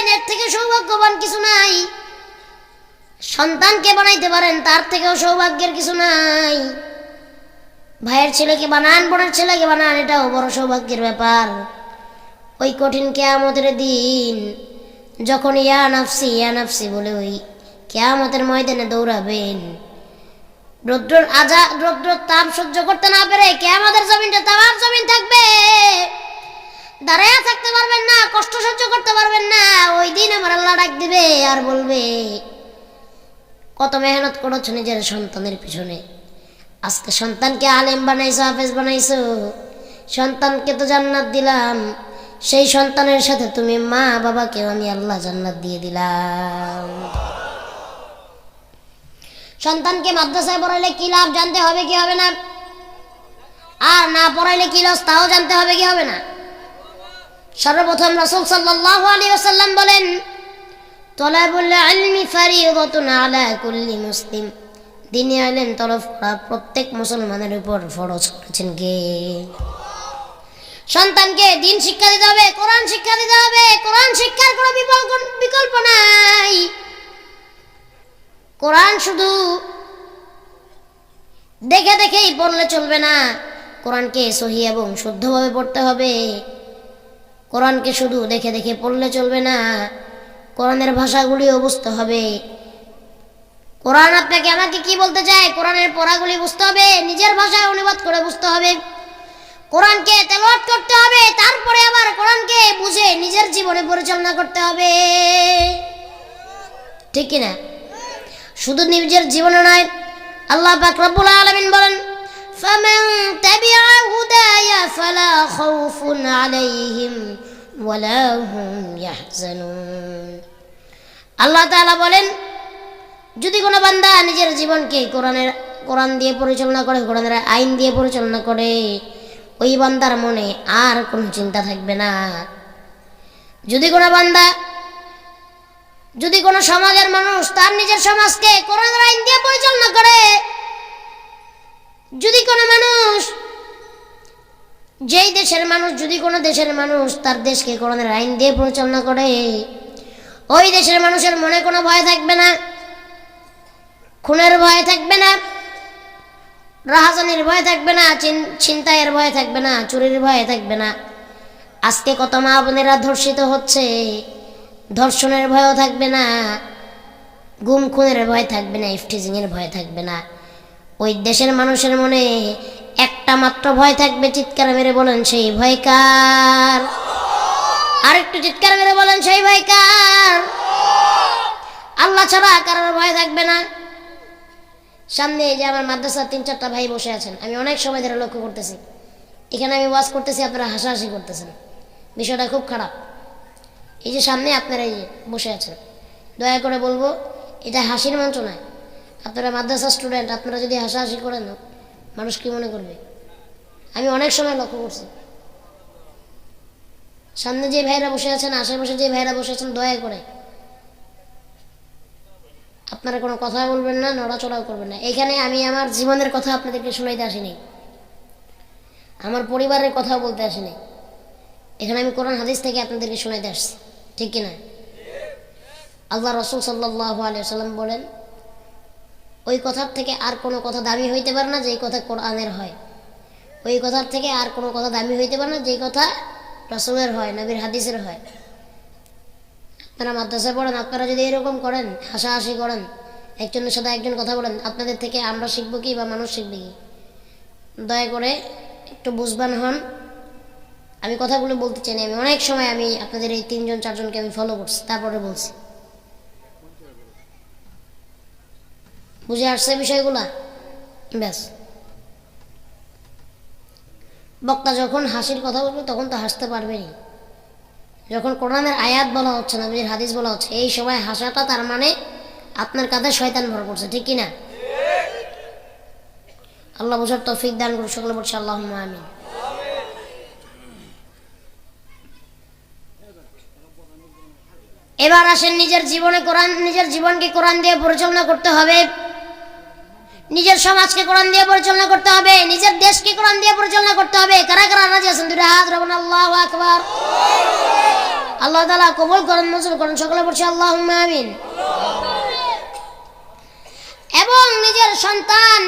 পারেন এর থেকে সৌভাগ্যবান কিছু নাই। সন্তানকে বানাইতে পারেন তার থেকেও সৌভাগ্যের কিছু নাই। ভাইয়ের ছেলেকে বানান, বোনের ছেলেকে বানান, এটাও বড় সৌভাগ্যের ব্যাপার। ওই কঠিন কিয়ামতের দিন যখন ইয়া নাফসি বলে ওই কিয়ামতের ময়দানে দৌড়াবেন, রৌদ্রের তাপ সহ্য করতে না পেরে কিয়ামতের জমিনটা তাওয়ার জমিন থাকবে, দাঁড়ায়া থাকতে পারবেন না, কষ্ট সহ্য করতে পারবেন না। ওই দিন আমার আল্লাহ ডাক দিবে আর বলবে, কত মেহনত করেছো নিজের সন্তানের পিছনে। আজকে সন্তানকে আলেম বানাইছো, হাফেজ বানাইছো, সন্তানকে তো জান্নাত দিলাম, সেই সন্তানের সাথে তুমি মা বাবাকেও আমি আল্লাহ জান্নাত দিয়ে দিলাম। সন্তানকে মাদ্রাসায় পড়াইলে কি লাভ জানতে হবে কি হবে না, আর না পড়াইলে কি লস তাও জানতে হবে কি হবে না। সর্বপ্রথম রাসূল সাল্লাল্লাহু আলাইহি ওয়াসাল্লাম বলেন, তলাবুল ইলমি ফারিদাতুন আলা কুল্লি মুসলিম। দ্বীনি ইলম তলব করা প্রত্যেক মুসলমানের উপর ফরজ করেছেন কে? সন্তানকে দ্বীন শিক্ষা দিতে হবে, কোরআন শিক্ষা দিতে হবে। কোরআন শিক্ষার কোনো বিকল্প নাই। কোরআন শুধু দেখে দেখেই পড়লে চলবে না, কোরআনকে সহি এবং শুদ্ধভাবে পড়তে হবে। কোরআনকে শুধু দেখে দেখে পড়লে চলবে না, কোরআনের ভাষাগুলিও বুঝতে হবে। কোরআন আপনাকে আমাকে কি বলতে চায়, কোরআনের পড়াগুলি বুঝতে হবে, নিজের ভাষায় অনুবাদ করে বুঝতে হবে। কোরআনকে তেলাওয়াত করতে হবে, তারপরে আবার কোরআনকে বুঝে নিজের জীবনে পরিচালনা করতে হবে, ঠিক কি না? শুধু নিজের জীবনে নয়, আল্লাহ পাক রব্বুল আলামিন বলেন, ফামান তাবিআ হুদায়া ফালা খাউফুন আলাইহিম ওয়ালা হুম ইয়াহজানুন। আল্লাহ তাআলা বলেন, যদি কোনো বান্দা নিজের জীবনকে কোরআন দিয়ে পরিচালনা করে, কোরআনের আইন দিয়ে পরিচালনা করে, ওই বান্দার মনে আর কোনো চিন্তা থাকবে না। যদি কোনো সমাজের মানুষ তার নিজের সমাজকে কোরআনের আইন দিয়ে পরিচালনা করে, যদি কোনো দেশের মানুষ তার দেশকে কোরআনের আইন দিয়ে পরিচালনা করে, ওই দেশের মানুষের মনে কোনো ভয় থাকবে না, খুনের ভয় থাকবে না, রাহাজানির ভয় থাকবে না, ছিনতাইয়ের ভয় থাকবে না, চুরির ভয় থাকবে না। আজকে কত মা বোনেরা ধর্ষিত হচ্ছে, ধর্ষণের ভয়ও থাকবে না, গুম খুনের ভয় থাকবে না, ইফটিজিং এর ভয় থাকবে না। ওই দেশের মানুষের মনে একটা মাত্র ভয় থাকবে, চিৎকার মেরে বলেন সেই ভয় কার? আর একটু চিৎকার মেরে বলেন সেই ভয় কার? আল্লাহ ছাড়া কারোর ভয় থাকবে না। সামনে এই যে আমার মাদ্রাসার 3-4টা ভাই বসে আছেন, আমি অনেক সময় ধরে লক্ষ্য করতেছি, এখানে আমি ওয়াজ করতেছি, আপনারা হাসাহাসি করতেছেন, বিষয়টা খুব খারাপ। এই যে সামনে আপনারা এই যে বসে আছেন, দয়া করে বলবো এটা হাসির মঞ্চ নয়। আপনারা মাদ্রাসা স্টুডেন্ট, আপনারা যদি হাসাহাসি করেন মানুষ কি মনে করবে? আমি অনেক সময় লক্ষ্য করছি, সামনে যে ভাইরা বসে আছেন, আশেপাশে যে ভাইরা বসে আছেন, দয়া করে আপনারা কোনো কথা বলবেন না, নড়াচড়াও করবেন না। এখানে আমি আমার জীবনের কথা আপনাদেরকে শোনাইতে আসিনি, আমার পরিবারের কথা বলতে আসিনি, এখানে আমি কোরআন হাদিস থেকে আপনাদেরকে শোনাইতে আসছি, ঠিক কিনা? আল্লাহ রাসূল সাল্লাল্লাহু আলাইহি ওয়াসাল্লাম বলেন, ওই কথার থেকে আর কোনো কথা দামি হইতে পারে না যেই কথা কোরআনের হয়, ওই কথার থেকে আর কোনো কথা দামি হইতে পারে না যেই কথা রাসূলের হয়, নবীর হাদিসের হয়। আপনারা মাদ্রাসায় পড়েন, আপনারা যদি এরকম করেন, হাসাহাসি করেন, একজনের সাথে একজন কথা বলেন, আপনাদের থেকে আমরা শিখবো কি বা মানুষ শিখবে কি? দয়া করে একটু বুঝবান হন। আমি কথাগুলো বলতে চাই না, আমি অনেক সময় আমি আপনাদের এই 3-4জনকে আমি ফলো করছি, তারপরে বলছি। বুঝে আসছে বিষয়গুলা? ব্যাস। বক্তা যখন হাসির কথা বলবে তখন তো হাসতে পারবেনি, যখন কোরআনের আয়াত বলা হচ্ছে, নবীর হাদিস বলা হচ্ছে, এই সময় হাসাটা তার মানে আপনার কাঁধে শয়তান ভর করছে, ঠিক কিনা? আল্লাহ বুঝার তৌফিক দান করুন, সকলে বলছে আল্লাহুম্মা আমিন। এবার আসেন, নিজের জীবনকে কোরআন দিয়ে পরিচালনা করতে হবে, নিজের সমাজকে কোরআন দিয়ে পরিচালনা করতে হবে, নিজের দেশকে কোরআন দিয়ে পরিচালনা করতে হবে। কারা কারা রাজি আছেন? দুইটা হাত রাখুন, আল্লাহু আকবার। আল্লাহ তাআলা কবুল করেন, মঞ্জুর করেন। সকলে বলছি আল্লাহুম্মা আমিন। এবং নিজের সন্তান,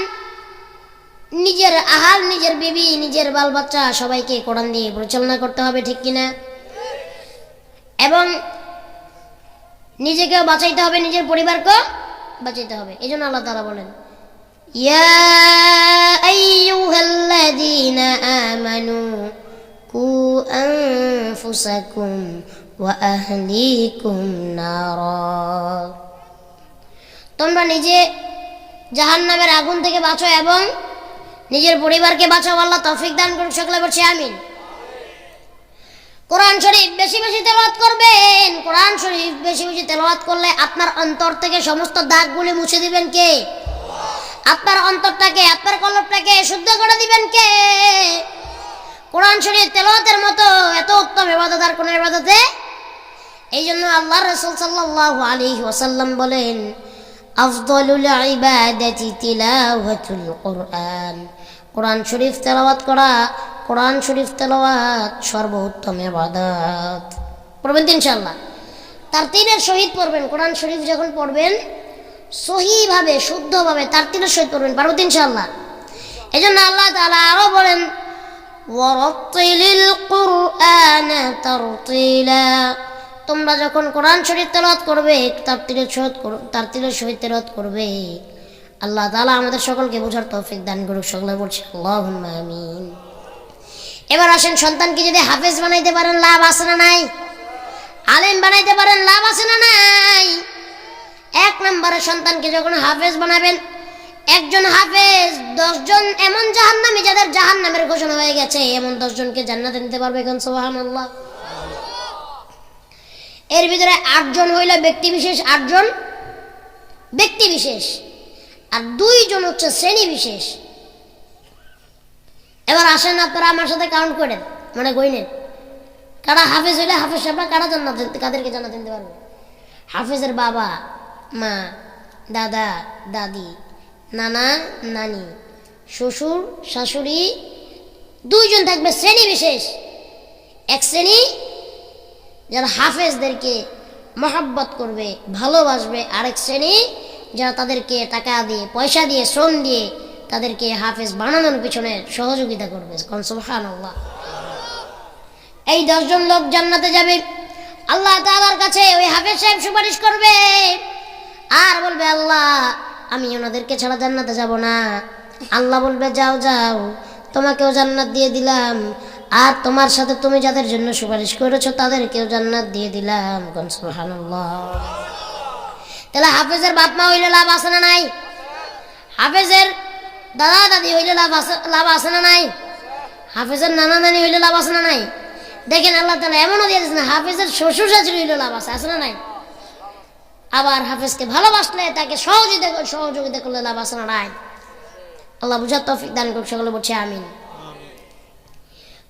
নিজের আহাল, নিজের বিবি, নিজের বাল বাচ্চা সবাইকে কোরআন দিয়ে পরিচালনা করতে হবে, ঠিক কিনা? এবং নিজেকেও বাঁচাইতে হবে, নিজের পরিবারকেও বাঁচাইতে হবে। এই জন্য আল্লাহ তাআলা বলেন, ইয়া আইয়ুহাল্লাযীনা আমানু কু আনফুসাকুম ওয়া আহলিকুম নারা। তোমরা নিজে জাহান্নামের আগুন থেকে বাঁচো এবং নিজের পরিবারকে বাঁচাও। আল্লাহ তৌফিক দান করুন। সকলে বলছি আমিন। কোরআন শরীফ বেশি বেশি তেলাওয়াত করবেন। কোরআন শরীফ বেশি বেশি তেলাওয়াত করলে আপনার অন্তর থেকে সমস্ত দাগগুলি মুছে দিবেন কে? আপনার অন্তরটাকে, আপনার কলবটাকে শুদ্ধ করে দিবেন কে? কোরআন শরীফ তেলাওয়াতের মতো এত উত্তম ইবাদত আর কোন ইবাদতে। এই জন্য আল্লাহর রাসূল সাল্লাল্লাহু আলাইহি ওয়াসাল্লাম বলেন, আফদালুল ইবাদাতি তিলাওয়াতুল কোরআন। কোরআন শরীফ তেলাওয়াত করা, কোরআন শরীফ তেলাওয়াত সর্বোত্তম ইবাদত। পড়বেন তো ইনশাআল্লাহ। তারতিলের সহিত পড়বেন। কোরআন শরীফ যখন পড়বেন সহিভাবে, শুদ্ধভাবে তারতিলের সহিত পড়বেন, পারবেন তো ইনশাআল্লাহ। এই জন্য আল্লাহ তাআলা আরো বলেন, ওয়ারাত্তিলিল কুরআনা তারতিলা। তোমরা যখন কোরআন শরীফ তেলাওয়াত করবে, তারতিলের সহিত তেলাওয়াত করবে, আল্লাহ তাআলা আমাদের সকলকে বোঝার তৌফিক দান করুক। সকলে বলছি আল্লাহুম্মা আমিন। এবার আসেন, সন্তানকে যদি হাফেজ বানাইতে পারেন লাভ আছে না নাই? আলেম বানাইতে পারেন লাভ আছে না নাই? এক নম্বরে সন্তানকে যখন হাফেজ বানাবেন, একজন হাফেজ 10 জন এমন জাহান্নামী যাদের জাহান্নামের ঘোষণা হয়ে গেছে, এমন 10 জনকে জান্নাতে নিতে পারবে। এখন সুবহানাল্লাহ। এর ভিতরে 8 জন হইল ব্যক্তি বিশেষ, 8 জন ব্যক্তি বিশেষ, আর 2 জন হচ্ছে শ্রেণী বিশেষ। এবার আসেন, আপনারা আমার সাথে কাউন্ট করেন, মানে গইনেন কারা হাফেজ হইলে হাফেজ সাহেবরা কারা জান্নাত, কাদেরকে জান্নাত দিতে পারবে? হাফেজের বাবা মা, দাদা দাদি, নানা নানি, শ্বশুর শাশুড়ি, 2 জন থাকবে শ্রেণী বিশেষ। এক শ্রেণী যারা হাফেজদেরকে মহব্বত করবে, ভালোবাসবে। আরেক শ্রেণী যারা তাদেরকে টাকা দিয়ে, পয়সা দিয়ে, শ্রম দিয়ে তাদেরকে হাফেজ বানানোর পিছনে সহযোগিতা করবে। সুবহানাল্লাহ। এই 10 জন লোক জান্নাতে যাবে। আল্লাহ তাআলার কাছে ওই হাফেজ সাহেব সুপারিশ করবে আর বলবে, আল্লাহ আমি ওনাদেরকে ছাড়া জান্নাতে যাব না। আল্লাহ বলবে, যাও যাও, তোমাকেও জান্নাত দিয়ে দিলাম, আর তোমার সাথে তুমি যাদের জন্য সুপারিশ করেছো তাদেরকেও জান্নাত দিয়ে দিলাম। সুবহানাল্লাহ। তাহলে হাফেজের বাপ মা হইলে লাভ আছে না নাই? হাফেজের দাদা দাদি হইলে লাভ আছে না নাই? হাফেজের নানা নানি হইলে লাভ আছে না নাই? দেখেন আল্লাহ তাআলা এমনও দিয়ে দিয়েছেন, হাফেজের শ্বশুর শাশুড়ি হইলে লাভ আছে না নাই? আবার হাফেজকে ভালোবাসলে, তাকে সহযোগিতা করলে লাভ আছে না নাই? আল্লাহ বুঝার তৌফিক দান করুক। সকলে বলছে আমিন।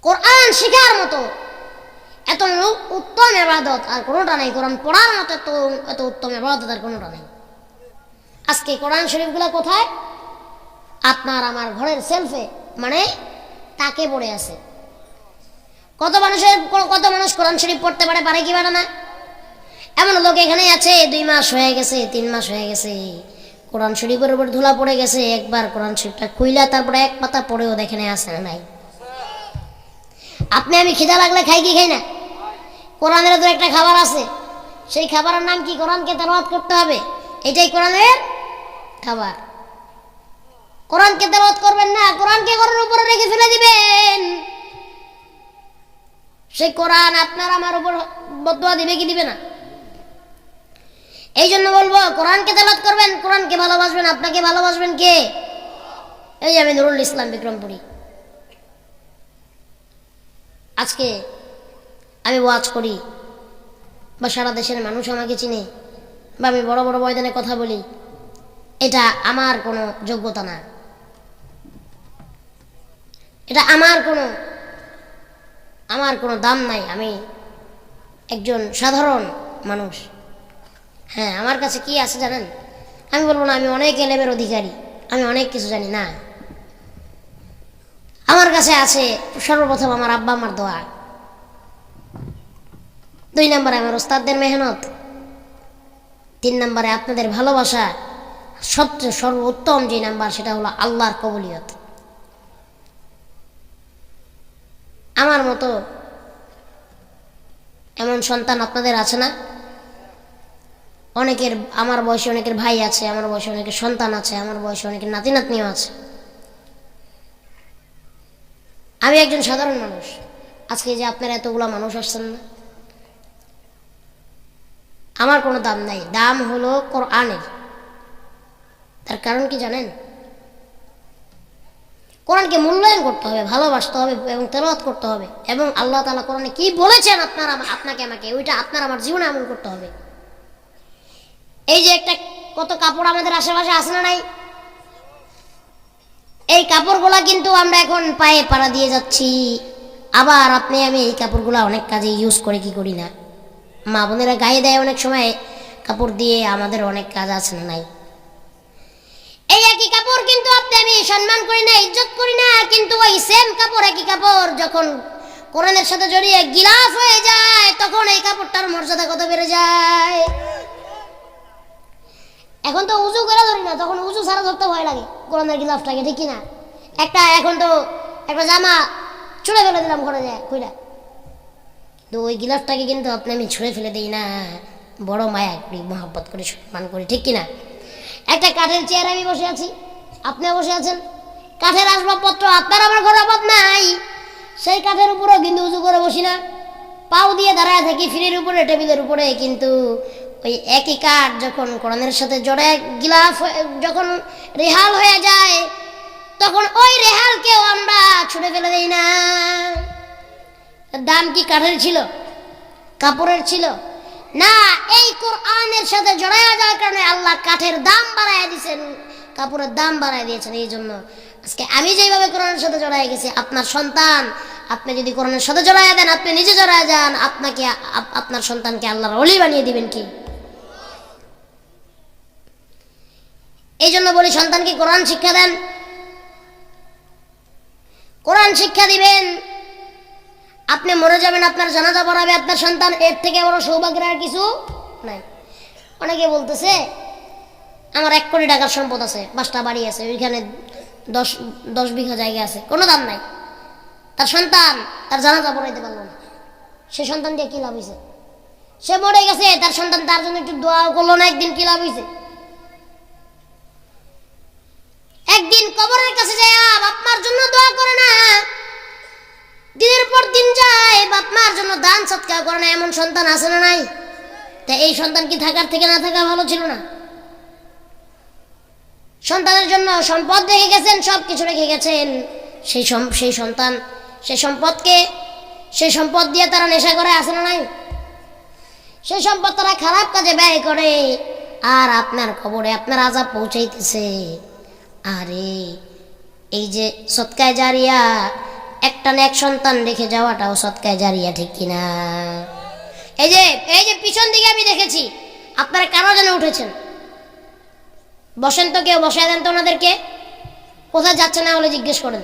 কোরআন শেখার মতো এত উত্তম ইবাদত আর কোনোটা নাই। কোরআন পড়ার মতো এত উত্তম ইবাদত আর কোনোটা নাই। আজকে কোরআন শরীফগুলো কোথায়? আপনার আমার ঘরের সেলফে, মানে তাকে পড়ে আছে। কত মানুষ কোরআন শরীফ পড়তে পারে কি পারে না? এমন লোক এখানে আছে 2 মাস হয়ে গেছে, 3 মাস হয়ে গেছে, কোরআন শরীফের উপর ধুলা পড়ে গেছে, একবার কোরআন শরীফটা খুইলা তারপরে এক পাতা পড়েও দেখে আছে না নাই? আপনি আমি খিদা লাগলে খাই কি খাই না? কোরআনের তো একটা খাবার আছে, সেই খাবারের নাম কি? কোরআনকে তেলাওয়াত করতে হবে, এটাই কোরআনের খাবার। কোরআনকে তেলাওয়াত করবেন না, কোরআনকে ঘরের উপরে রেখে ফেলে দিবেন, সেই কোরআন আপনার আমার উপর বদদুয়া দিবে কি দিবে না? এই জন্য বলবো, কোরআনকে তেলাওয়াত করবেন, কোরআনকে ভালোবাসবেন। আপনাকে ভালোবাসবেন কে? এই যে আমি নুরুল ইসলাম বিক্রমপুরী। আজকে আমি ওয়াজ করি বা সারা দেশের মানুষ আমাকে চিনে বা আমি বড় বড় ময়দানে কথা বলি, এটা আমার কোনো যোগ্যতা না, এটা আমার কোনো দাম নাই। আমি একজন সাধারণ মানুষ। হ্যাঁ, আমার কাছে কি আছে জানেন? আমি বলবো না আমি অনেক এলেমের অধিকারী, আমি অনেক কিছু জানি না। আমার কাছে আছে সর্বপ্রথম আমার আব্বা আমার দোয়া। 2 নম্বরে আমার ওস্তাদদের মেহনত, 3 নম্বরে আপনাদের ভালোবাসা, সবচেয়ে সর্বোত্তম যে নাম্বার সেটা হলো আল্লাহর কবুলিয়ত। আমার মতো এমন সন্তান আপনাদের আছে না? অনেকের, আমার বয়সে অনেকের ভাই আছে, আমার বয়সে অনেকের সন্তান আছে, আমার বয়সে অনেকের নাতি নাতনিও আছে। আমি একজন সাধারণ মানুষ। আজকে যে আপনারা এতগুলো মানুষ আসছেন না, আমার কোনো দাম নাই, দাম হলো কোরআনের। তার কারণ কি জানেন? কোরআনকে মূল্যায়ন করতে হবে, ভালোবাসতে হবে এবং তেলাওয়াত করতে হবে, এবং আল্লাহ তাআলা কোরআনে কি বলেছেন আপনারা আপনাকে আমাকে, ওইটা আপনার আমার জীবনে আমল করতে হবে। এই যে একটা কত কাপড় আমাদের আশেপাশে আছে না নাই? এই কাপড়গুলা কিন্তু আমরা এখন পায়ে পাড়া দিয়ে যাচ্ছি। আবার আপনি আমি এই কাপড়গুলা অনেক কাজে ইউজ করে কি করি না? মা বোনেরা গায়ে দেয় অনেক সময় কাপড় দিয়ে, আমাদের অনেক কাজ আছে না নাই? এই একই কাপড় কিন্তু আপনি আমি সম্মান করি না, ইজ্জত করি না, কিন্তু ওই সেম কাপড়, একই কাপড় যখন কোরআনের সাথে জড়িয়ে গিলাফ হয়ে যায়, তখন এই কাপড়টার মর্যাদা কত বেড়ে যায়। এখন তো উজু করে ধরি না, তখন উজু ছাড়া ধরতে ভয় লাগে কোরআনের গিলাফটাকে, ঠিক কিনা? এখন তো একটা জামা ছুঁড়ে ফেলে দিলাম ঘরে যায় খুইলা, তো ওই গিলাফটাকে কিন্তু আপনি আমি ছুঁড়ে ফেলে দিই না, বড় মায়া করি, মহব্বত করি, সম্মান করি, ঠিক কিনা? একটা কাঠের চেয়ারে আমি বসে আছি, আপনিও বসে আছেন, কাঠের আসবাবপত্র আপনার আমার ঘরে অভাব নাই, সেই কাঠের উপরেও কিন্তু উজু করে বসি না, পাও দিয়ে দাঁড়ায় থাকি ফ্রির উপরে, টেবিলের উপরে, কিন্তু ওই একই কাঠ যখন কোরআনের সাথে জড়ে গিলাফ যখন রেহাল হয়ে যায়, তখন ওই রেহালকেও আমরা ছুঁড়ে ফেলে দিই না। দাম কি কাঠের ছিল, কাপড়ের ছিল? না, এই কোরআনের সাথে জড়ায়া যাওয়ার কারণে আল্লাহ কাঠের দাম বাড়ায় দিয়েছেন, কাপড়ের দাম বাড়ায় দিয়েছেন। এই জন্য আজকে আমি যেভাবে কোরআনের সাথে জড়ায় গেছি, আপনার সন্তান, আপনি যদি কোরআনের সাথে জড়ায়া দেন, আপনি নিজে জড়ায় যান, আপনাকে আপনার সন্তানকে আল্লাহর ওলি বানিয়ে দিবেন কি? এই জন্য বলি, সন্তানকে কোরআন শিক্ষা দেন, কোরআন শিক্ষা দিবেন। আপনি মরে যাবেন, আপনার জানাজা পড়াবে আপনার সন্তান, এর থেকে বড় সৌভাগ্যের আর কিছু নাই। অনেকে বলতেছে আমার 1 কোটি টাকার সম্পদ আছে, 5টা বাড়ি আছে, ওইখানে 10 বিঘা জায়গা আছে, কোনো দাম নাই, তার সন্তান তার জানাজা পড়াইতে পারলো না, সে সন্তান দিয়ে কি লাভ হয়েছে? সে মরে গেছে, তার সন্তান তার জন্য একটু দোয়া করলো না, একদিন কি লাভ হয়েছে? একদিন কবরের কাছে যায় বাপ মার জন্য দোয়া করে না, দিনের পর দিন যায় বাপ মার জন্য দান সৎকার করে না, এমন সন্তান আছে না নাই? তা এই সন্তান কি থাকার থেকে না থাকা ভালো ছিল না? সন্তানের জন্য সম্পদ রেখে গেছেন, সব কিছু রেখে গেছেন, সেই সন্তান সেই সম্পদ দিয়ে তারা নেশা করে, আছে না নাই? সেই সম্পদ তারা খারাপ কাজে ব্যয় করে, আর আপনার কবরে আপনার আযাব পৌঁছাইতেছে। আরে এই যে সদকায়ে জারিয়া, একটা নেক সন্তান রেখে যাওয়াটাও সদকায়ে জারিয়া, ঠিক কিনা? এই যে পিছন দিকে আমি দেখেছি আপনারা কারো যেন উঠেছেন, বসেন তো, কেউ বসায় দেন তো ওনাদেরকে, কোথায় যাচ্ছে না হলে জিজ্ঞেস করেন।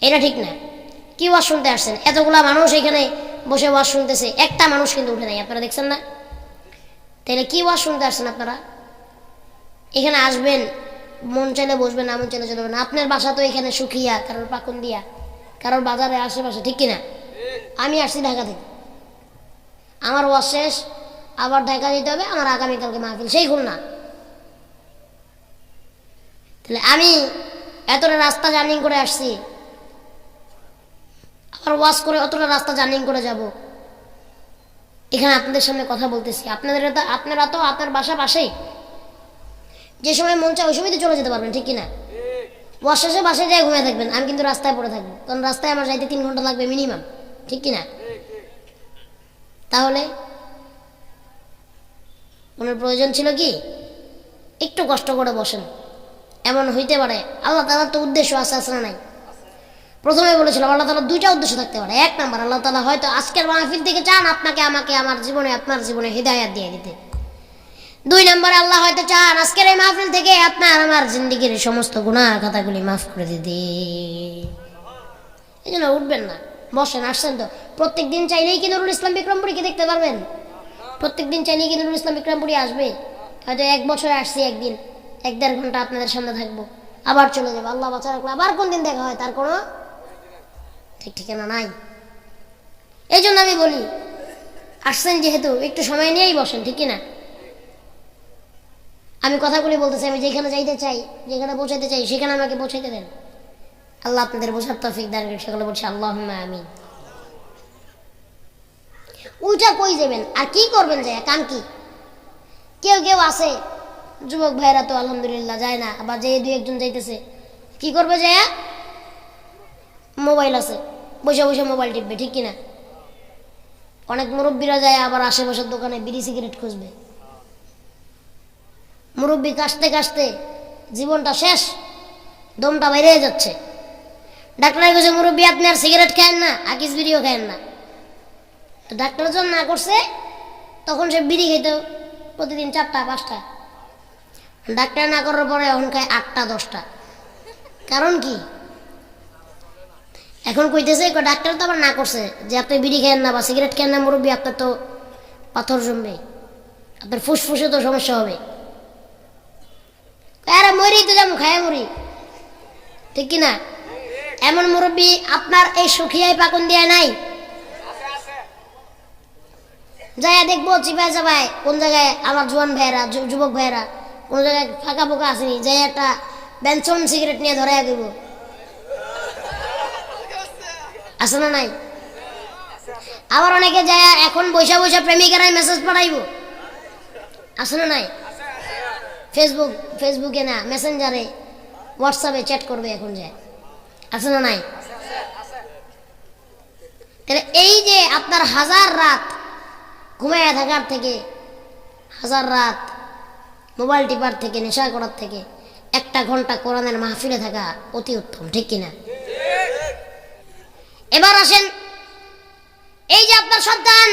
এটা ঠিক না। কি ওয়াজ শুনতে আসছেন? এতগুলা মানুষ এখানে বসে ওয়াজ শুনতেছে, একটা মানুষ কিন্তু উঠে নাই, আপনারা দেখছেন না? তাহলে কি ওয়াজ শুনতে আসছেন আপনারা? এখানে আসবেন, মন চাইলে বসবেন, না মন চাইলে চলে যাবেন। আপনার বাসা তো এখানে সুখিয়া, কারোর পাকুন্দিয়া, কারোর বাজারে আশেপাশে, ঠিক কিনা? আমি আসছি ঢাকা থেকে, আমার ওয়াজ শেষ, আবার ঢাকা যেতে হবে, আমার আগামীকালকে মাহফিল সেই খুলনা। তাহলে আমি এতটা রাস্তা জার্নিং করে আসছি, আবার ওয়াজ করে অতটা রাস্তা জার্নিং করে যাব, এখানে আপনাদের সামনে কথা বলতেছি। আপনারা তো আপনার বাসা পাশেই, যে সময় মন চায় ওই সময় তো চলে যেতে পারবেন, ঠিক কিনা? ওয়াজ শেষে বাসায় যায় ঘুমিয়ে থাকবেন, আমি কিন্তু রাস্তায় পড়ে থাকবো, কারণ রাস্তায় আমার যাইতে 3 ঘন্টা লাগবে মিনিমাম, ঠিক কিনা? তাহলে মনের প্রয়োজন ছিল কি একটু কষ্ট করে বসেন। এমন হইতে পারে আল্লাহ তাআলার তো উদ্দেশ্য আছে, না নাই? প্রথমে বলেছিলাম আল্লাহ তাআলার 2টা উদ্দেশ্য থাকতে পারে। 1 নাম্বার, আল্লাহ তাআলা হয়তো আজকের মাহফিল থেকে চান আপনাকে আমাকে আমার জীবনে, আপনার জীবনে হিদায়াত দিয়ে দিতে। 2 নম্বরে আল্লাহ হয়তো চান আজকের এই মাহফিল থেকে আপনার আমার জিন্দেগির সমস্ত গুনাহ খাতাগুলি মাফ করে দিতে। এই জন্য উঠবেন না, বসেন, আসছেন তো। প্রত্যেক দিন চাইলেই কি নুরুল ইসলাম বিক্রমপুরীকে দেখতে পারবেন? প্রত্যেক দিন চাইলেই কি নুরুল ইসলাম বিক্রমপুরী আসবে? হয়তো 1 বছরে আসছি, একদিন 1-1.5 ঘন্টা আপনাদের সামনে থাকবো, আবার চলে যাবো। আল্লাহ বাঁচা রাখলে আবার কোন দিন দেখা হয় তার কোনো ঠিক ঠিকানা নাই। এই জন্য আমি বলি, আসছেন যেহেতু একটু সময় নিয়েই বসেন, ঠিক কিনা? আমি কথাগুলি বলতেছি, আমি যেখানে যাইতে চাই, যেখানে পৌঁছাইতে চাই, সেখানে আমাকে পৌঁছাইতে দেন। আল্লাহ আপনাদের বোঝার তৌফিক দান করেন, সেগুলো বলছি আল্লাহুম্মা আমিন। উল্টা কই যাবেন আর কি করবেন, যায় কাম কি? কেউ কেউ আছে যুবক ভাইরা তো আলহামদুলিল্লাহ যায় না, আবার যে 2-1 জন যাইতেছে, কি করবে যায়? মোবাইল আছে, বসে বসে মোবাইল টিপবে, ঠিক কিনা? অনেক মুরব্বীরা যায় আবার আশেপাশের দোকানে বিড়ি সিগারেট খুঁজবে। মুরব্বী কাশতে কাশতে জীবনটা শেষ, দমটা বাইরে যাচ্ছে। ডাক্তার কাছে, মুরব্বী আপনি আর সিগারেট খায়েন না, আকিস বিড়িও খায়েন না। তো ডাক্তার যখন না করছে তখন সে বিড়ি খেত প্রতিদিন 4টা-5টা। ডাক্তার না করার পরে এখন খায় 8টা-10টা। কারণ কি? এখন কইতেছে ডাক্তার তো আবার না করছে যে আপনি বিড়ি খায়েন না বা সিগারেট খায়েন না, মুরব্বী আপনার তো পাথর জমবে, আপনার ফুসফুসে তো সমস্যা হবে। আরে মরি তো যেমন খায় মরি, ঠিক কিনা? এমন মুরব্বী আপনার এই সুখিয়ায় পাকন দিয়ে নাই? যাইয়া দেখবো চিপায় চাপায় কোন জায়গায় আমার জোয়ান ভাইয়েরা, যুবক ভাইয়েরা কোন জায়গায় ফাঁকা ফোকা আসেনি, যাই একটা বেনসন সিগারেট নিয়ে ধরাইয়া দেব, আছে না নাই? আবার অনেকে যায় এখন বৈশা বৈশা প্রেমিকারাই মেসেজ পাঠাইব, আছে না নাই? ফেসবুকে না, মেসেঞ্জারে, হোয়াটসঅ্যাপে চ্যাট করবে এখন যায়, আছে না নাই? তাহলে এই যে আপনার 1000 রাত ঘুমাইয়া থাকার থেকে, 1000 রাত মোবাইল টিপার থেকে, নেশা করার থেকে 1টা ঘন্টা কোরআনের মাহফিলে থাকা অতি উত্তম, ঠিক কিনা? এবার আসেন, এই যে আপনার সন্তান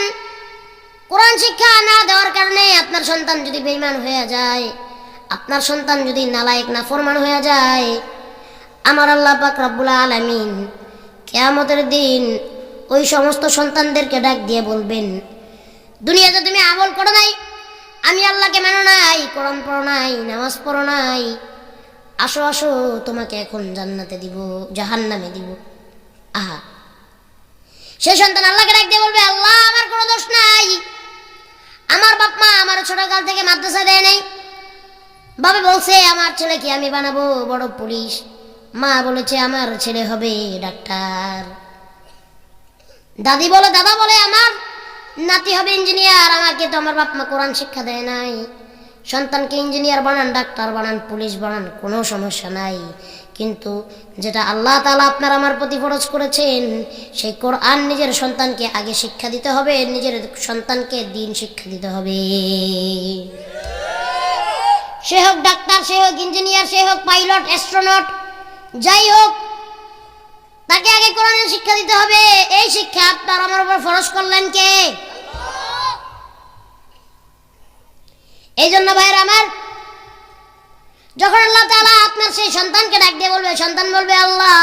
কোরআন শিক্ষা না দেওয়ার কারণে আপনার সন্তান যদি বেঈমান হয়ে যায়, আপনার সন্তান যদি নালায়েক নাফরমান হয়ে যায়, আমার আল্লাহ পাক রব্বুল আলামিন কিয়ামতের দিন ওই সমস্ত সন্তানদেরকে ডাক দিয়ে বলবেন, দুনিয়াতে তুমি আমল করো নাই, আমি আল্লাহকে মানো নাই, কোরআন পড়ো নাই, নামাজ পড়ো নাই, আসো আসো তোমাকে এখন জান্নাতে দিব, জাহান্নামে দিব। আহা, সে সন্তান আল্লাহকে ডাক দিয়ে বলবে, আল্লাহ আমার কোনো দোষ নাই, আমার বাপ মা আমার ছোটকাল থেকে মাদ্রাসা দেয় নাই, বাবা বলছে আমার ছেলেকে আমি বানাবো বড় পুলিশ, মা বলেছে আমার ছেলে হবে ডাক্তার, দাদা বলে আমার নাতি হবে ইঞ্জিনিয়ার, আমাকে তো আমার বাপ মা কোরআন শিক্ষা দেয় নাই। সন্তানকে ইঞ্জিনিয়ার বানান, ডাক্তার বানান, পুলিশ বানান, কোনো সমস্যা নাই, কিন্তু যেটা আল্লাহ তাআলা আপনার আমার প্রতি ফরজ করেছেন সেই কোরআন নিজের সন্তানকে আগে শিক্ষা দিতে হবে, নিজের সন্তানকে দ্বীন শিক্ষা দিতে হবে। সে হোক ডাক্তার, সে হোক ইঞ্জিনিয়ার, সে হোক পাইলট, অ্যাস্ট্রোনট, যাই হোক, তাকে আগে কোরআনের শিক্ষা দিতে হবে। এই শিক্ষা আপনার আমার উপর ফরজ করলেন কে? এই জন্য ভাইয়ের আমার, যখন আল্লাহ তাআলা আপনার সেই সন্তানকে ডাক দিয়ে বলবে, সন্তান বলবে, আল্লাহ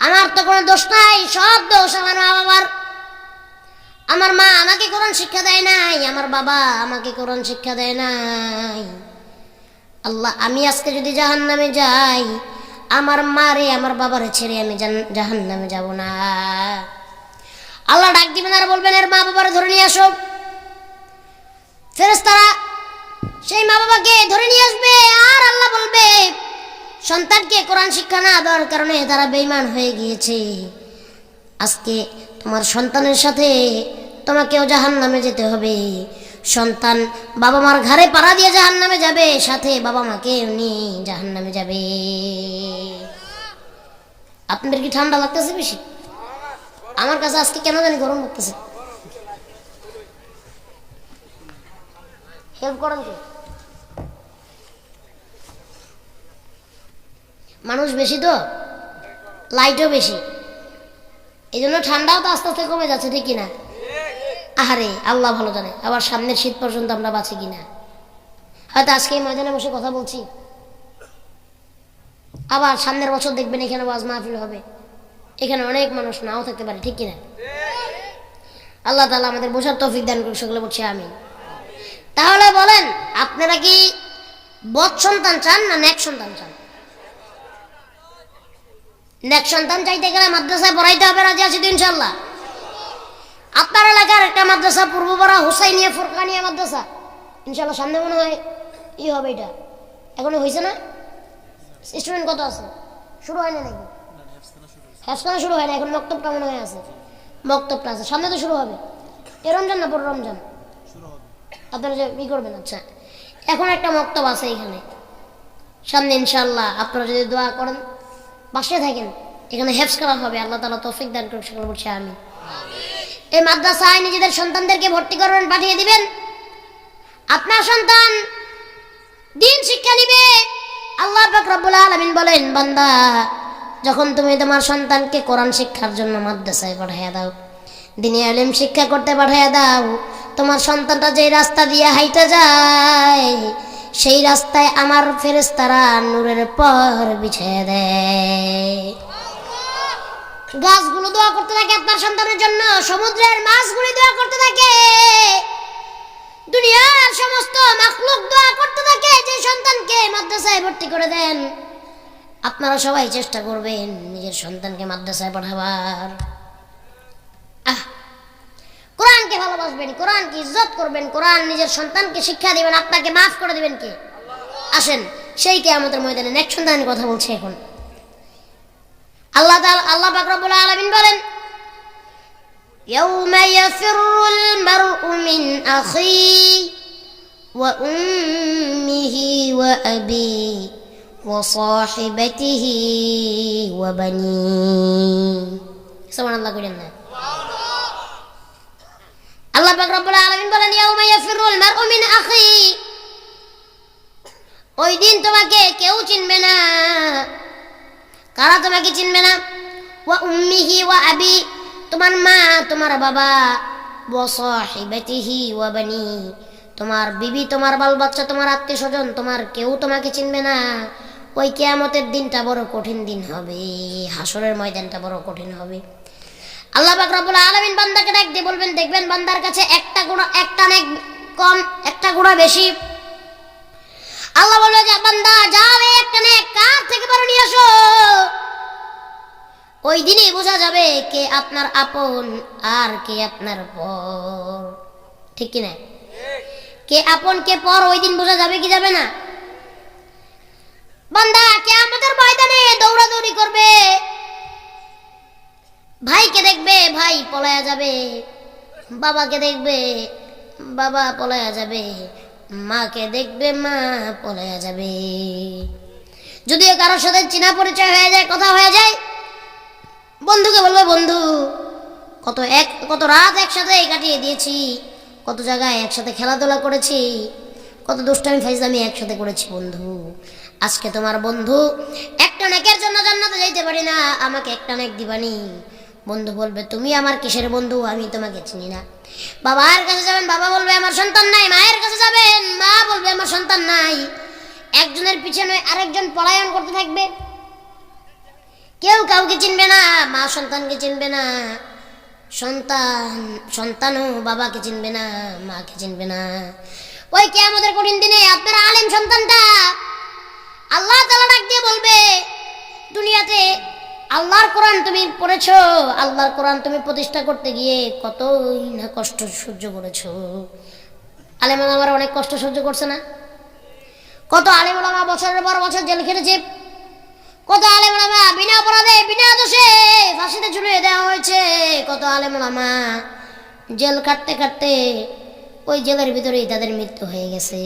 আমার তো কোনো দোষ নাই, সব দোষ আমার মা বাবার, আমার মা আমাকে কোরআন শিক্ষা দেয় নাই, আমার বাবা আমাকে কোরআন শিক্ষা দেয় নাই, আল্লাহ আমি আজকে যদি জাহান্নামে যাই, আমার মারে আমার বাবারে ছেড়ে আমি জাহান্নামে যাব না। আল্লাহ ডাক দিবেন আর বলবেন, এর মা বাবারে ধরে নিয়ে আসো। ফেরেশতারা সেই মা বাবাকে ধরে নিয়ে আসবে, আর আল্লাহ বলবে, সন্তানকে কোরআন শিক্ষা না দেওয়ার কারণে তারা বেঈমান হয়ে গিয়েছে, আজকে তোমার সন্তানের সাথে তোমাকেও জাহান্নামে যেতে হবে। সন্তান বাবা মার ঘাড়ে পাড়া দিয়ে জাহান্নামে যাবে, সাথে বাবা মাকে নিয়ে জাহান্নামে যাবে। আপনাদের কি ঠান্ডা লাগতেছে বেশি? আমার কাছে আজকে কেন জানি গরম লাগতেছে। হেল্প করেন কে? মানুষ বেশি তো, লাইটও বেশি, এই জন্য ঠান্ডাও তো আস্তে আস্তে কমে যাচ্ছে, ঠিক কিনা? আহারে আল্লাহ ভালো জানে আবার সামনের শীত পর্যন্ত আমরা বাঁচি কিনা। হয়তো আজকে এই ময়দানে বসে কথা বলছি, আবার সামনের বছর দেখবেন এখানে ওয়াজ মাহফিল হবে, এখানে অনেক মানুষ নাও থাকতে পারে, ঠিক কিনা? আল্লাহ তাআলা আমাদের বোঝার তৌফিক দান করুক, সকলে বলছি আমিন। তাহলে বলেন, আপনারা কি বৎ সন্তান চান না নেক সন্তান চান? নেক সন্তান চাইতে গেলে মাদ্রাসায় পড়াইতে হবে, রাজি আছি তো ইনশাআল্লাহ? আপনার এলাকার একটা মাদ্রাসা পূর্বপাড়া হুসাইনিয়া ফুরকানিয়া মাদ্রাসা, ইনশাআল্লাহ সামনে মনে হয় হবে, এটা এখনো হয়েছে না? স্টুডেন্ট কত আছে? শুরু হয় না নাকি? হেফখানা শুরু হয় না, এখন মক্তবটা মনে হয় আছে, মক্তবটা আছে, সামনে তো শুরু হবে। এ রমজান না পরে রমজান আপনারা যে ই করবেন। আচ্ছা, এখন একটা মক্তব আছে এখানে সামনে, ইনশাআল্লাহ আপনারা যদি দোয়া করেন পাশে থাকেন, এখানে হেফজ করা হবে, আল্লাহ তাআলা তৌফিক দান করুক, সকলে বলছি আমিন। এই মাদ্রাসায় নিজেদের সন্তানদেরকে ভর্তি করবেন, পাঠিয়ে দিবেন। আপনার সন্তান দিন শিক্ষা নিবে। আল্লাহ পাক রব্বুল আলামিন বলেন, বান্দা যখন তুমি তোমার সন্তানকে কোরআন শিক্ষার জন্য মাদ্রাসায় পাঠিয়ে দাও, দ্বীনি ইলম শিক্ষা করতে পাঠিয়ে দাও, তোমার সন্তানটা যেই রাস্তা দিয়ে হাইটা যায় সেই রাস্তায় আমার ফেরেশতারা নূরের পর বিছিয়ে দেয়। গাছগুলো দোয়া করতে থাকে আপনার সন্তানের জন্য, সমুদ্রের মাছগুলো দোয়া করতে থাকে, দুনিয়ার সমস্ত মাখলুক দোয়া করতে থাকে যে সন্তানকে মাদ্রাসায় ভর্তি করে দেন। আপনারা সবাই চেষ্টা করবেন নিজের সন্তানকে মাদ্রাসায় পাঠাবার। কোরআনকে ভালোবাসবেন, কোরআনকে ইজ্জত করবেন, কোরআন নিজের সন্তানকে শিক্ষা দিবেন, আপনাকে মাফ করে দিবেন কে? আসেন সেই কিয়ামতের ময়দানে নেক সন্তানের কথা বলছে এখন। আল্লাহ পাক রব্বুল আলামিন বলেন, ইয়াউমা ইয়াফিরুল মারউ মিন আখি ওয়া উম্মিহি ওয়া আবি ওয়া সাহিবাতিহি ওয়া বানি। সুবহানাল্লাহ কইলেন না? আল্লাহ পাক রব্বুল আলামিন বলেন, ইয়াউমা ইয়াফিরুল মারউ মিন আখি, ওই দিন তোমাকে কেউ চিনবে না। কারা তোমাকে চিনবে না? ওয়া উম্মিহি ওয়া আবি, তোমার মা তোমার বাবা, ওয়া সাহিবাতিহি ওয়া বানি, তোমার বিবি তোমার বাল বাচ্চা তোমার আত্মীয় স্বজন, তোমার কেউ তোমাকে চিনবে না। ওই কিয়ামতের দিনটা বড় কঠিন দিন হবে, হাসরের ময়দানটা বড় কঠিন হবে। আল্লাহ পাক রব্বুল আলামিন বান্দাকে ডাক দিয়ে বলবেন, দেখবেন বান্দার কাছে একটা গুনাহ, একটা নেক কম, একটা গুনাহ বেশি। আল্লাহ বলবে যে বান্দা যাও এই একটা নেক কার থেকে বড় নিয়ে আসো। ওই দিনই বোঝা যাবে কে আপনার আপন আর কে আপনার পর, ঠিক কি না? কে আপন কে পর ওই দিন বোঝা যাবে কি যাবে না? বান্দা কিয়ামতের ময়দানে দৌড়াদৌড়ি করবে, ভাইকে দেখবে ভাই পলায়া যাবে, বাবাকে দেখবে বাবা পলায়া যাবে, মাকে দেখবে মা পলায়া যাবে। যদিও কারোর সাথে চেনা পরিচয় হয়ে যায়, কথা হয়ে যায়, বন্ধুকে বলবে বন্ধু কত রাত একসাথে কাটিয়ে দিয়েছি, কত জায়গায় একসাথে খেলাধুলা করেছি, কত দুষ্টামি ফাইজলামি একসাথে করেছি বন্ধু, আজকে তোমার বন্ধু একটা নেকের জন্য জান্নাতে যাইতে পারি না, আমাকে একটা নেক দিবানি। বন্ধু বলবে তুমি আমার কিসের বন্ধু, আমি তোমাকে চিনি না। বাবার কাছে যাবেন, বাবা বলবে আমার সন্তান নাই। মায়ের কাছে যাবেন, মা বলবে আমার সন্তান নাই। একজনের পিছনে আরেকজন পলায়ন করতে থাকবে, কেউ কাউকে চিনবে না, মা সন্তানকে চিনবে না, সন্তানও বাবাকে চিনবে না, মাকে চিনবে না। ওই কিয়ামতের কঠিন দিনে আপনার আলেম সন্তানটা আল্লাহ তাআলা ডাক দিয়ে বলবে, দুনিয়াতে আল্লাহর কোরআন তুমি পড়েছো, আল্লাহর কোরআন তুমি প্রতিষ্ঠা করতে গিয়ে কতই না কষ্ট সহ্য করেছো। আলেম ওলামারা অনেক কষ্ট সহ্য করছে না? কত আলেম ওলামা বছরের পর বছর জেল খেটেছে, কত আলেম ওলামা বিনা অপরাধে বিনা দোষে ফাঁসিতে ঝুলিয়ে দেওয়া হয়েছে, কত আলেম ওলামা জেল কাটতে কাটতে ওই জেলের ভিতরেই তাদের মৃত্যু হয়ে গেছে।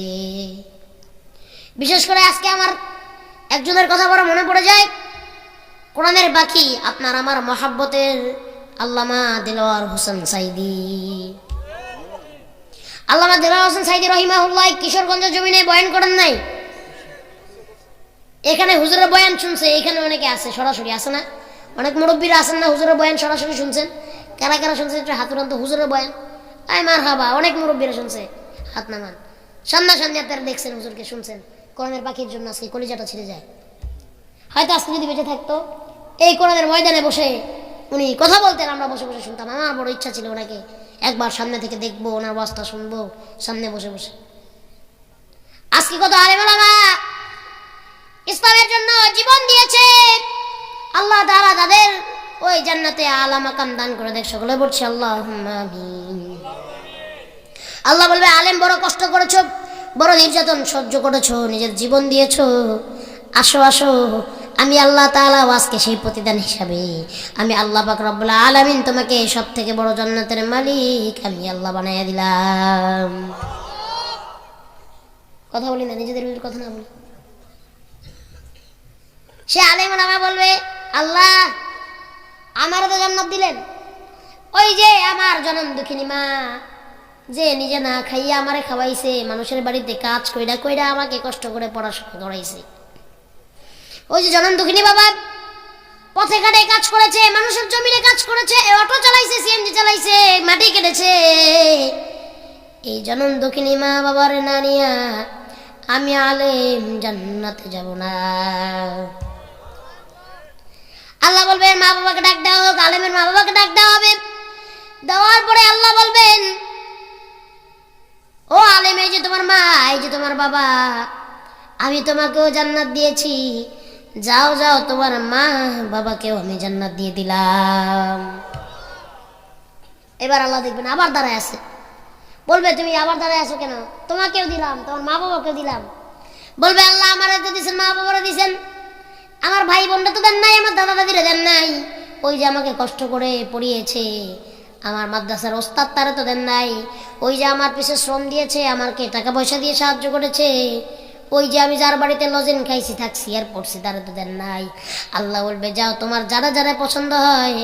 বিশেষ করে আজকে আমার একজনের কথা বড় মনে পড়ে যায়, কোরআনের বাকি আপনার আমার মহাব্বতের আল্লামা দিলওয়ার হোসেন সাইদি। আল্লামা দিলওয়ার হোসেন সাইদি রহিমাহুল্লাহ কিশোরগঞ্জের জমিনে বয়ান করেন নাই? এখানে হুজুরের বয়ান শুনছে, এখানে অনেকে আছে, সরাসরি আছে না? অনেক মুরব্বীরা আছেন না, হুজুরের বয়ান সরাসরি শুনছেন? কারা কারা শুনছেন একটু হাত উঠান তো। হুজুরের বয়ান আয় মার হাবা, অনেক মুরব্বীরা শুনছে, হাত নামান। সামনাসামনি আপনারা দেখছেন, হুজুরকে শুনছেন। কোরআনের পাখির জন্য আজকে কলিজাটা ছিঁড়ে যায়। হয়তো আজকে যদি বেঁচে থাকতো এই কোরআনের ময়দানে বসে উনি কথা বলতেন, আমরা বসে বসে শুনতাম। আমার বড় ইচ্ছা ছিল ওনাকে একবার সামনে থেকে দেখবো, ওনার ওয়াজটা শুনবো সামনে বসে বসে। আজকে কত আলেম ওলামা ইসলামের জন্য জীবন দিয়েছে, আল্লাহ তাআলা তাদের ওই জান্নাতে আলা মাকাম দান করে দেখ। সকলে বলছে আল্লাহুম্মা আমিন। আল্লাহ বলবে, আলেম বড় কষ্ট করেছো, বড় নির্যাতন সহ্য করেছো, নিজের জীবন দিয়েছো, আসো আসো, আমি আল্লাহ তাআলা আজকে সেই প্রতিদান হিসাবে আমি আল্লাহ পাক রব্বুল আলামিন তোমাকে সব থেকে বড় জান্নাতের মালিক আমি আল্লাহ বানাইয়া দিলাম। কথা বলি না, নিজেদের ভিতরে কথা না বলি। সে আলেম ওলামা বলবে, আল্লাহ আমারও তো জান্নাত দিলেন, ওই যে আমার জনম দুঃখিনী মা যে নিজে না খাইয়া আমারে খাওয়াইছে, মানুষের বাড়িতে কাজ কইরা কইরা আমাকে কষ্ট করে পড়াশোনা করাইছে, ওই যে জনম দুঃখিনী বাবা পথে ঘাটে কাজ করেছে, মানুষের জমিনে কাজ করেছে, অটো চালাইছে, সিএনজি চালাইছে, মাটি কেটেছে, এই জনম দুঃখিনী মা বাবার না নিয়া আমি আলেম জান্নাতে যাব না। আল্লাহ বলবেন, মা বাবাকে ডাক দেওয়া হোক, আলেমের মা বাবাকে ডাক দেওয়া হবে। দেওয়ার পরে আল্লাহ বলবেন, ও আলেম, এই যে তোমার মা, এই যে তোমার বাবা, আমি তোমাকেও জান্নাত দিয়েছি, যাও যাও তোমার মা বাবাকেও আমি জান্নাত দিয়ে দিলাম। এবার আল্লাহ দেখবেন আবার দাঁড়ায় আছে, বলবে, তুমি আবার দাঁড়ায় আছো কেন? তোমাকেও দিলাম, তোমার মা বাবাকেও দিলাম। বলবে, আল্লাহ আমারে তো দিয়েছেন, মা বাবারা দিয়েছেন, আমার ভাই বোনরা তো দেন নাই, আমার দাদা দাদিরা দেন নাই, ওই যে আমাকে কষ্ট করে পড়িয়েছে আমার মাদ্রাসার ওস্তাদ তারা তো দেন নাই, ওই যে আমার পিছে শ্রম দিয়েছে, আমাকে টাকা পয়সা দিয়ে সাহায্য করেছে, ওই যে আমি যার বাড়িতে লজেন খাইছি থাকছি আর পড়ছি তারা তো দেন নাই। আল্লাহ বলবে, যাও তোমার যারা যারা পছন্দ হয়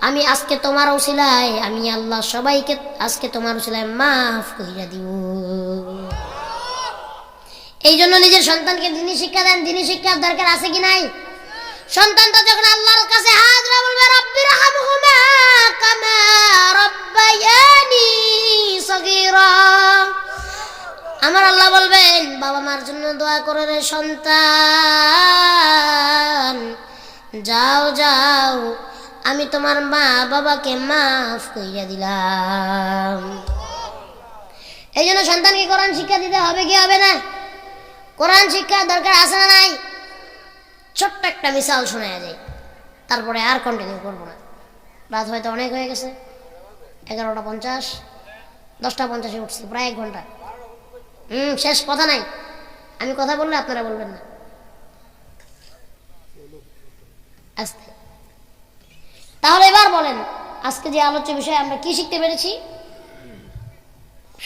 আমি আজকে তোমার উসিলায় আমি আল্লাহ সবাইকে আজকে তোমার উসিলায় মাফ কইরা দিব। এই জন্য নিজের সন্তানকে দিনী শিক্ষা দেন। দিনী শিক্ষার দরকার আছে কি নাই? সন্তানটা যখন আল্লাহর কাছে হাজরা বলবে, রব্বির হামহুমা কামা রব্বায়ানি সগীরা, আমার আল্লাহ বলবেন, বাবা মার জন্য দোয়া করে রে সন্তান, যাও যাও আমি তোমার মা বাবাকে মাফ কইরা দিলাম। এই জন্য সন্তানকে কোরআন শিক্ষা দিতে হবে কি হবে না? কোরআন শিক্ষার দরকার আছে না নাই? ছোট্ট একটা মিসাল শোনা যায়, তারপরে আর কন্টিনিউ করবো না, রাত হয়তো অনেক হয়ে গেছে, 11:50, 10:50 উঠছি, প্রায় 1 ঘন্টা। শেষ কথা নাই, আমি কথা বললে আপনারা বলবেন না, আস্তে। তাহলে এবার বলেন, আজকে যে আলোচ্য বিষয়ে আমরা কি শিখতে পেরেছি?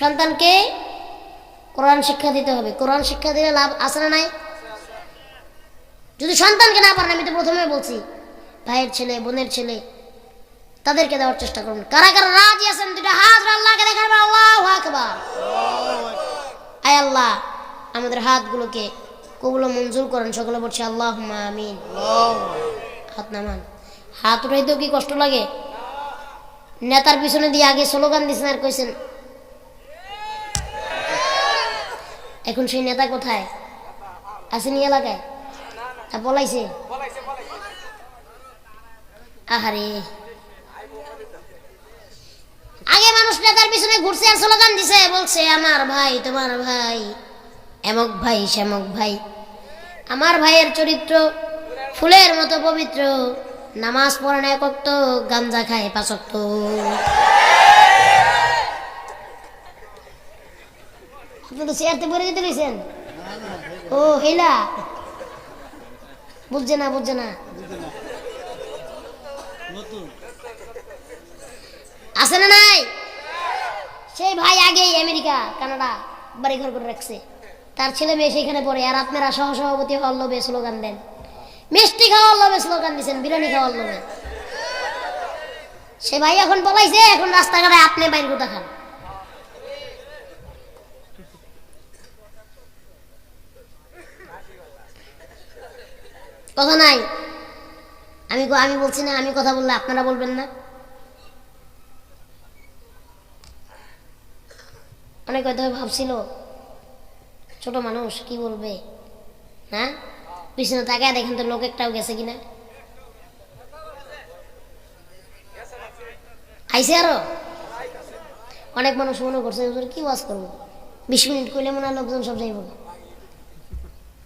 সন্তানকে কোরআন শিক্ষা দিতে হবে। কোরআন শিক্ষা দিলে লাভ আছে না নাই? যদি সন্তানকে না পারেন, আমি তো প্রথমে বলছি, ভাইয়ের ছেলে বোনের ছেলে তাদেরকে দেওয়ার চেষ্টা করুন। কারা কারা রাজি আছেন দুটো হাত আল্লাহকে দেখাবেন, আল্লাহু আকবার। আয় আল্লাহ আমাদের হাতগুলোকে কবুল ও মঞ্জুর করেন। সকলে বলছে আল্লাহুম্মা আমিন। হাত নামান। হাত উঠাইতেও কি কষ্ট লাগে? নেতার পিছনে দিয়ে আগে স্লোগান দিয়েছেন আর কইছেন, এখন সেই নেতা কোথায়? আসেনি এলাকায়? পলাইছে? আহারে, আগে মানুষ নেতার পিছনে ঘুরছে আর স্লোগান দিছে, বলছে আমার ভাই তোমার ভাই, এমক ভাই শ্যামক ভাই। আমার ভাইয়ের চরিত্র ফুলের মতো পবিত্র, নামাজ পড়ে না 1 ওয়াক্ত, গাঞ্জা খায় 5 ওয়াক্ত। আপনি তো চেয়ারতে পড়ে যেতে রয়েছেন। ও হেলা, বুঝছে না বুঝছে না, আছে না নাই? সেই ভাই আগেই আমেরিকা কানাডা বাড়ি ঘর করে রাখছে, তার ছেলে মেয়ে সেখানে পড়ে, আর আপনারা সহসভাপতি হওয়ার লোভে স্লোগান দেন, মিষ্টি খাওয়ার লোভে স্লোগান দিচ্ছেন, বিরিয়ানি খাওয়ার লোভে। সে ভাই এখন পলাইছে, এখন রাস্তাঘাটে আপনি বাইর গোটা খান। কথা নাই? আমি বলছি না, আমি কথা বললে আপনারা বলবেন না? অনেক হয়তো ভাবছিল ছোট মানুষ কি বলবে, হ্যাঁ? পিছনে তাকায় দেখেন তো লোক একটাও গেছে কিনা। আইসে আরো অনেক মানুষ মনে করছে হুজুর কি ওয়াজ করবো, 20 মিনিট কইলে মনে হয় লোকজন সব যাইব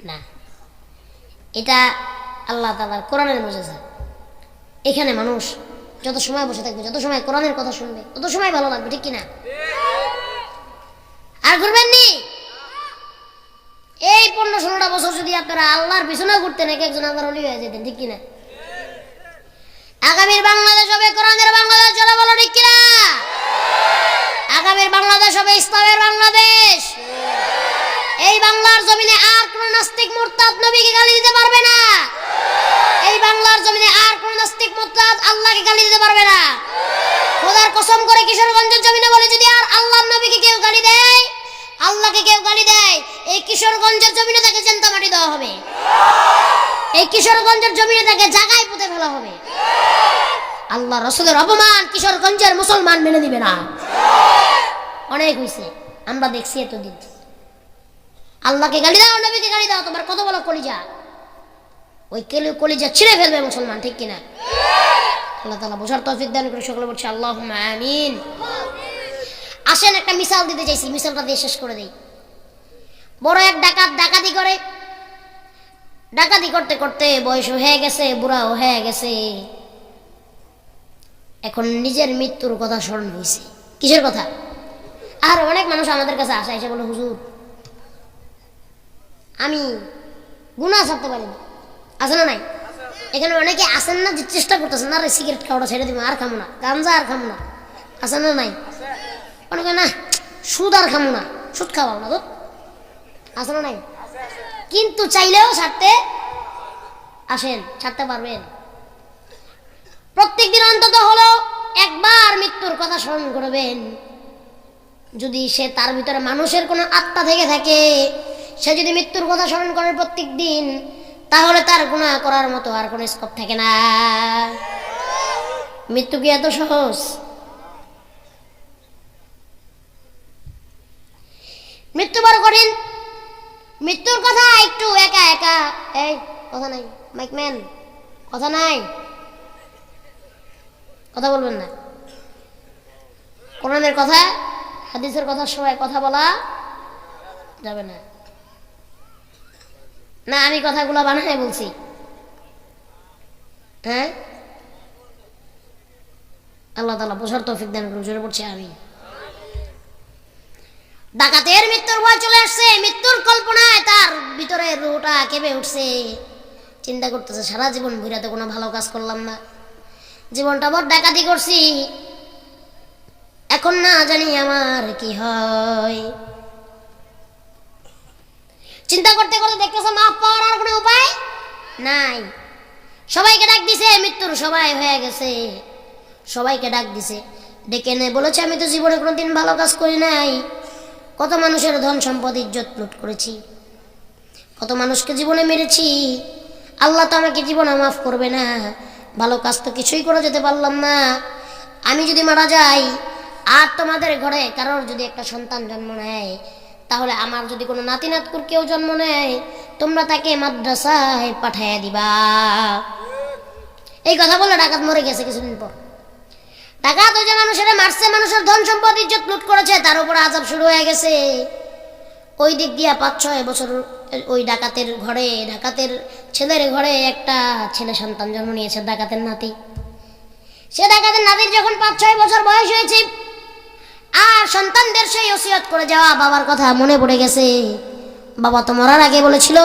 না। এটা আল্লাহ তাআলার কোরআনের মুজিজা। এখানে মানুষ যত সময় বসে থাকবে, যত সময় কোরআনের কথা শুনবে, তত সময় ভালো লাগবে, ঠিক কিনা? আর ঘুরবেন নি। এই 15-16টা বছর যদি আপনারা আল্লাহর পিছনে ঘুরতেন, একজন আল্লাহর ওলি হয়ে যেতেন, ঠিক কিনা? আগামীর বাংলাদেশ হবে কোরআনের বাংলাদেশ, যারা বলো ঠিক কিনা? আগামীর বাংলাদেশ হবে ইসলামের বাংলাদেশ। এই বাংলার জমিনে আর কোন নাস্তিক মুরতাদ নবীকে গালি দিতে পারবে না। এই বাংলার জমিনে আর কোন নাস্তিক মুরতাদ আল্লাহকে গালি দিতে পারবে না। খোদার কসম করে কিশোরগঞ্জের জমিনে বলে, যদি আর আল্লাহর নবীকে কেউ গালি দেয়, আল্লাহকে কেউ গালি দেয়, এই কিশোরগঞ্জের জমিনে তাকে জ্যান্ত মাটি দেওয়া হবে। এই কিশোরগঞ্জের জমিনে তাকে জায়গায় পুঁতে ফেলা হবে। আল্লাহ রাসূলের অপমান কিশোরগঞ্জের মুসলমান মেনে নিবে না। অনেক হয়েছে, আমরা দেখছি এতদিন। আল্লাহকে গালি দাও, নবীকে গালি দাও, তোমার কত বড় কলিজা, ওই কলিজা ছিঁড়ে ফেলবে মুসলমান, ঠিক কিনা? আল্লাহ তাআলা বোঝার তৌফিক দান করে। সকলে বলছে আল্লাহুম্মা আমিন। আসেন একটা মিসাল দিতে চাইছি, মিসালটা দিয়ে শেষ করে দেই। বড় এক ডাকাত ডাকাতি করে, ডাকাতি করতে করতে বয়স হয়ে গেছে, বুড়াও হয়ে গেছে। এখন নিজের মৃত্যুর কথা স্মরণ হয়েছে। কিসের কথা? আর অনেক মানুষ আমাদের কাছে আসে, এসে বলে হুজুর আমি গুনাহ ছাড়তে পারি না। আছে না নাই? এখানে অনেকে আসেন না যে চেষ্টা করতেছেন, না সিগারেট খাওয়াটা ছেড়ে দিব, আর খামো না, গাঞ্জা আর খামো না। আছে না নাই? অনেকে না সুদ আর খামো না, সুদ খাওয়াও না তো। আছে না নাই? কিন্তু চাইলেও ছাড়তে আসেন, ছাড়তে পারবেন। প্রত্যেক দিন অন্তত হলো একবার মৃত্যুর কথা স্মরণ করবেন। যদি সে তার ভিতরে মানুষের কোনো আত্মা থেকে থাকে, সে যদি মৃত্যুর কথা স্মরণ করে প্রত্যেক দিন, তাহলে তার গুনাহ করার মতো আর কোনো স্কোপ থাকে না। মৃত্যু কি এত সহজ? মৃত্যু বড় কঠিন। মৃত্যুর কথা একটু একা একা, এই কথা নাই, মাইকম্যান কথা নাই, কথা বলবেন না। কোরআনের কথা হাদিসের কথা সবাই কথা বলা যাবে না। না আমি কথাগুলো বানাই বলছি, হ্যাঁ? আল্লাহ তাআলা বোঝার তৌফিক দান করুন। জোরে পড়ছি আমি। ডাকাতের মৃত্যুর ভয় চলে আসছে, মৃত্যুর কল্পনায় তার ভিতরে রুহটা কেঁপে উঠছে। চিন্তা করতেছে, সারা জীবন ভুইরাতে কোনো ভালো কাজ করলাম না, জীবনটা বড় ডাকাতি করছি, এখন না জানি আমার কি হয়। চিন্তা করতে করতে দেখতেছে মাফ পাওয়ার আর কোনো উপায় নাই। সবাইকে ডাক দিছে, মৃত্যুর সবাই হয়ে গেছে, সবাইকে ডাক দিছে, ডেকে এনে বলেছে আমি তো জীবনে কোনোদিন ভালো কাজ করি নাই, কত মানুষের ধন সম্পদ ইজ্জত লুট করেছি, কত মানুষকে জীবনে মেরেছি, আল্লাহ তো আমাকে জীবনে মাফ করবে না, ভালো কাজ তো কিছুই করে যেতে পারলাম না। আমি যদি মারা যাই আর তোমাদের ঘরে কারোর যদি একটা সন্তান জন্ম নেয়, তাহলে আমার যদি কোনো নাতি নাতকুর কেউ জন্ম নেয়, তোমরা তাকে মাদ্রাসায় পাঠাইয়া দিবা। এই কথা বলে ডাকাত মরে গেছে কিছুদিন পর। ডাকাত ওই যে মানুষের মারছে, মানুষের ধন সম্পদ ইজ্জত লুট করেছে, তার উপর আযাব শুরু হয়ে গেছে। ওই দিক দিয়া 5-6 বছর ওই ডাকাতের ঘরে, ডাকাতের ছেলের ঘরে একটা ছেলে সন্তান জন্ম নিয়েছে, ডাকাতের নাতি। সে ডাকাতের নাতির যখন 5-6 বছর বয়স হয়েছে, আর সন্তানদের সেই ওসিয়ত করে যাওয়া বাবার কথা মনে পড়ে গেছে। বাবা তো মরার আগে বলেছিল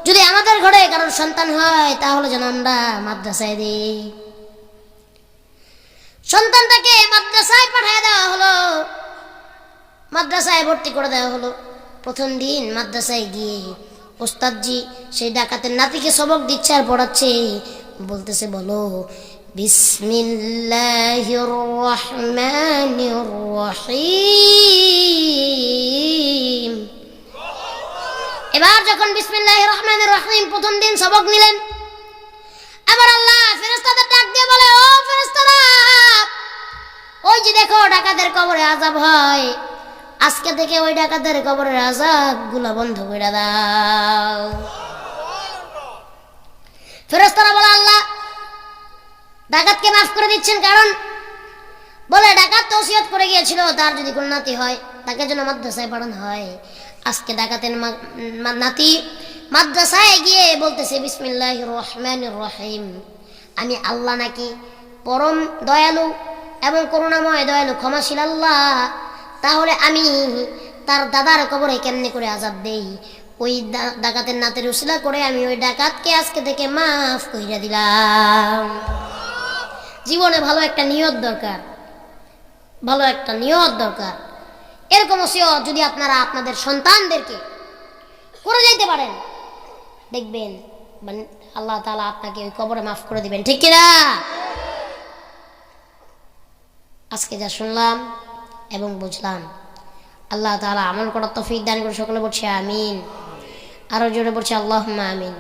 যদি আমাদের ঘরে কারোর সন্তান হয় তাহলে যেন আমরা মাদ্রাসায় দিই। সন্তানটাকে মাদ্রাসায় পাঠিয়ে দেওয়া হলো, মাদ্রাসায় ভর্তি করে দেওয়া হলো। প্রথম দিন মাদ্রাসায় গিয়ে ওস্তাদজি সেই ডাকাতের নাতিকে সবক দিচ্ছে আর পড়াচ্ছে, বলতেছে বলো বিসমিল্লাহির রহমানির রহিম। এবার যখন বিসমিল্লাহির রহমানির রহিম প্রথম দিন সবক নিলেন, আবার আল্লাহ ফেরেশতাদের ডাক দিয়ে বলে ও ফেরেশতারা, ওই যে দেখো ডাকাতের কবরে আযাব হয়, আজকে থেকে ওই ডাকাতের কবরের আযাব গুলা বন্ধ করে দাও। ফেরেশতারা বলে আল্লাহ ডাকাতকে মাফ করে দিচ্ছেন, কারণ বলে ডাকাত তো ওসিয়ত করে গিয়েছিল তার যদি কোনো নাতি হয় তাকে যেন মাদ্রাসায় পড়ানো হয়। আজকে ডাকাতের নাতি মাদ্রাসায় গিয়ে বলতেছে বিসমিল্লাহির রহমানির রহিম, আমি আল্লাহ নাকি পরম দয়ালু এবং করুণাময় দয়ালু ক্ষমাশীল আল্লাহ, তাহলে আমি তার দাদার কবরে কেমনে করে আযাব দেই? ওই ডাকাতের নাতের উসিলা করে আমি ওই ডাকাতকে আজকে থেকে মাফ কইরা দিলাম। জীবনে ভালো একটা নিয়ত দরকার, ভালো একটা নিয়ত দরকার। এরকম ওসিয়ত যদি আপনারা আপনাদের সন্তানদেরকে করে যাইতে পারেন, দেখবেন আল্লাহ তাআলা আপনাকে ওই কবরে মাফ করে দিবেন, ঠিক কিনা? আজকে যা শুনলাম এবং বুঝলাম, আল্লাহ তাআলা আমল করার তৌফিক দান করে। সকলে বলছে আমিন, আরো জোরে বলছে আল্লাহুম্মা আমিন।